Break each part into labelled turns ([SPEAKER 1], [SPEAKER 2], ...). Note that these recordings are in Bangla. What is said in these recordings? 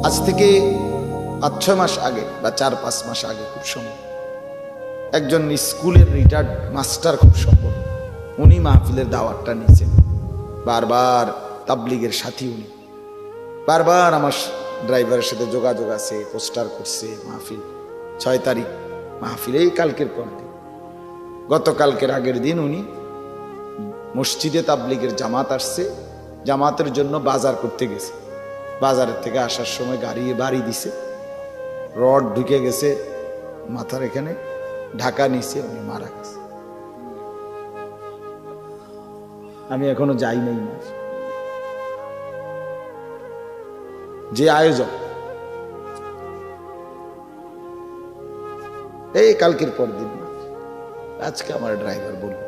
[SPEAKER 1] আজ থেকে 5-6 মাস আগে বা 4-5 মাস আগে খুব সম্ভব একজন স্কুলের রিটায়ার্ড মাস্টার, খুব সম্ভব উনি মাহফিলের দাওয়াতটা নিয়েছেন। বারবার তাবলিগের সাথী, উনি বারবার আমার ড্রাইভারের সাথে যোগাযোগ আছে, পোস্টার করছে। মাহফিল 6 তারিখ মাহফিল, এই কালকের পর দিন, গতকালকের আগের দিন উনি মসজিদে তাবলিগের জামাত আসছে, জামাতের জন্য বাজার করতে গেছে। বাজারের থেকে আসার সময় গাড়ি বাড়ি দিছে, রড ঢুকে গেছে মাথার এখানে, ঢাকা নিচে, উনি মারা গেছে। আমি এখনো যাই নাই না। যে আয়োজক এই কালকের পর দিন, আজকে আমার ড্রাইভার বলল,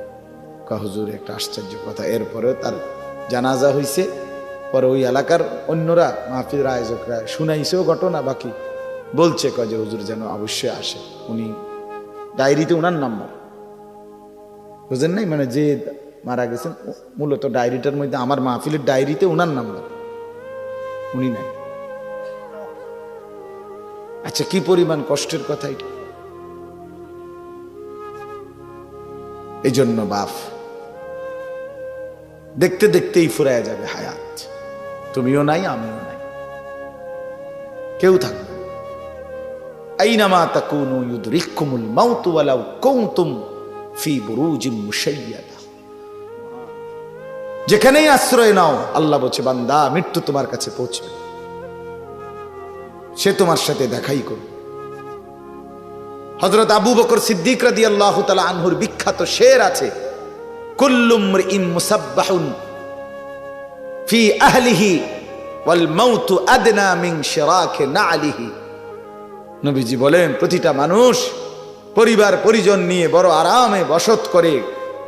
[SPEAKER 1] হুজুর একটা আশ্চর্য কথা, এরপরেও তার জানাজা হয়েছে। পরে ওই এলাকার অন্যরা, মাহফিলের আয়োজকরা শুনাইছেও ঘটনা, বাকি বলছে যে হুজুর যেন অবশ্যই আসে। উনি ডায়েরিতে ওনার নাম্বার, বুঝেন নাই, মানে যে মারা গেছেন মূলত ডায়েরিটার মধ্যে, আমার মাহফিলের ডায়েরিতে ওনার নাম্বার, উনি নাই। আচ্ছা, কি পরিমাণ কষ্টের কথা এটা। এই জন্য বাপ, দেখতে দেখতেই ফুরায় যাবে হায়াত। তুমিও নাই, আমিও নাই, কেউ থাকবে। আইনামা তাকুনু ইউদরিকুমুল মাউতু ওয়ালাউ কুনতুম ফি বুরুজিম মুশাইয়াদা। যেখানেই আশ্রয় নাও, আল্লাহ বলছে বান্দা মৃত্যু তোমার কাছে পৌঁছবে, সে তোমার সাথে দেখাই করবে। হযরত আবু বকর সিদ্দিক রাদিয়াল্লাহু তাআলা আনহুর বিখ্যাত শের আছে, কুল্লু মরিইন মুসাব্বাহুন ফি আহলিহি ওয়াল মাউতু আদনা মিন শিরাকি না'লিহি। নবীজি বলেন, প্রতিটা মানুষ পরিবার পরিজন নিয়ে বড় আরামে বসত করে,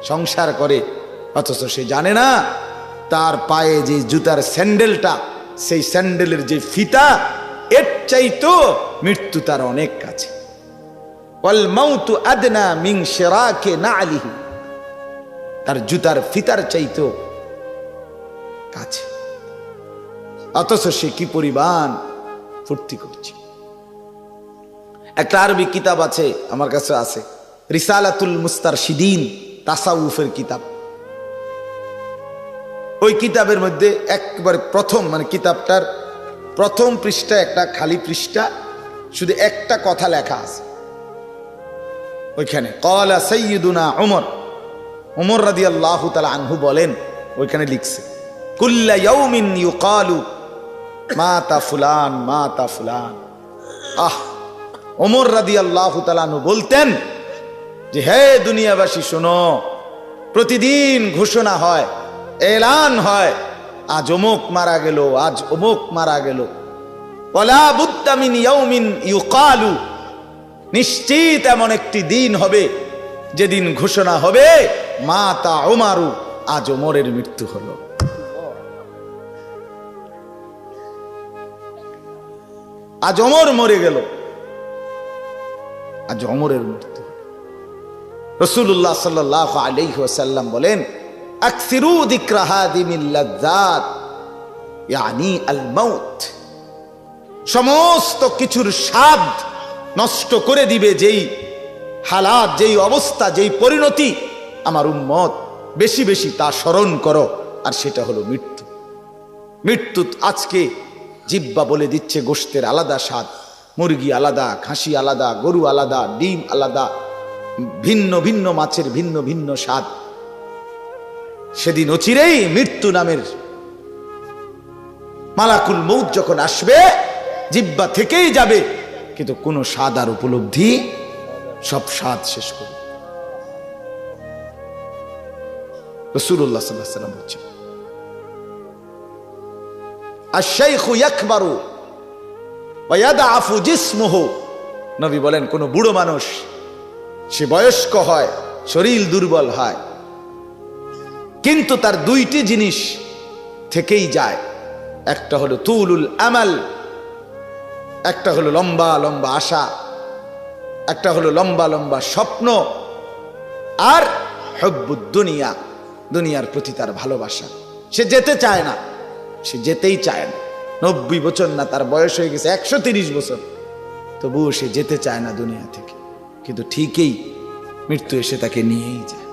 [SPEAKER 1] সংসার করে, অথচ সে জানে না তার পায়ে যে জুতার স্যান্ডেলটা, সেই স্যান্ডেলের যে ফিতা, এর চাইতো মৃত্যু তার অনেক কাছে। ওয়াল মাউতু আদনা মিন শিরাকি না'লিহি, তার জুতার ফিতার চাইতো কাছে, অথচ সে কি পরিমাণ ফুর্তি করছে। একটা আরবি কিতাব আছে, আমার কাছে আছে, রিসালাতুল মুস্তারশিদিন, তাসাউফের কিতাব। ওই কিতাবের মধ্যে একবারে প্রথম, মানে কিতাবটার প্রথম পৃষ্ঠা, একটা খালি পৃষ্ঠা, শুধু একটা কথা লেখা আছে ওইখানে, ক্বালা সাইয়্যিদুনা ওমর রাদিয়াল্লাহু তাআলা আনহু বলেন, ওইখানে লিখছে, কুল্লা ইয়াউমিন ইউকালু মাতা ফুলান মাতা ফুলান। ওমর রাদিয়াল্লাহু তাআলা আনহু বলতেন যে, হে দুনিয়াবাসী শোনো, প্রতিদিন ঘোষণা হয়, এলান হয়, আজ অমুক মারা গেল, আজ অমুক মারা গেল। ওয়ালা বুদ্দা মিন ইয়াউমিন ইউকালু, নিশ্চিত এমন একটি দিন হবে যেদিন ঘোষণা হবে, মাতা ওমারু, আজ ওমরের মৃত্যু হলো। আজ ওমর মরে গেল, আজ ওমরের মৃত্যু। রাসূলুল্লাহ সাল্লাল্লাহু আলাইহি ওয়াসাল্লাম বলেন, আকসিরু যিকরা হাদিমিল লাযযাত, ইয়ানি আল মাউত। সমস্ত কিছুর স্বাদ নষ্ট করে দিবে যেই হালাত, যেই অবস্থা, যেই পরিণতি, আমার উম্মত বেশি বেশি তা স্মরণ করো, আর সেটা হলো মৃত্যু। মৃত্যু আজকে জিহ্বা বলে দিচ্ছে গোশতের আলাদা স্বাদ, মুরগি আলাদা, খাসি আলাদা, গরু আলাদা, ডিম আলাদা, ভিন্ন ভিন্ন মাছের ভিন্ন ভিন্ন স্বাদ। সেদিন অচিরেই মৃত্যু নামের মালাকুল মউত যখন আসবে, জিহ্বা থেকেই যাবে, কিন্তু কোনো স্বাদ আর উপলব্ধি, সব স্বাদ শেষ করবে। রাসূলুল্লাহ সাল্লাল্লাহু আলাইহি ওয়াসাল্লাম বলেছেন, আশ-শাইখু ইয়াকবারু ওয়া ইয়াদআফু জিসমুহু। নবী বলেন, কোন বুড়ো মানুষ, সে বয়স্ক হয়, শরীর দুর্বল হয়, কিন্তু তার দুইটি জিনিস থেকেই যায়। একটা হলো তুলুল আমাল, একটা হলো লম্বা লম্বা আশা, একটা হলো লম্বা লম্বা স্বপ্ন, আর হুব্বুদ দুনিয়া, দুনিয়ার প্রতি তার ভালোবাসা। সে যেতে চায় না, সে যেতেই চায় না। 90 বছর না, তার বয়স হয়ে গেছে 130 বছর, তবুও সে যেতে চায় না দুনিয়া থেকে। কিন্তু ঠিকই মৃত্যু এসে তাকে নিয়েই যায়।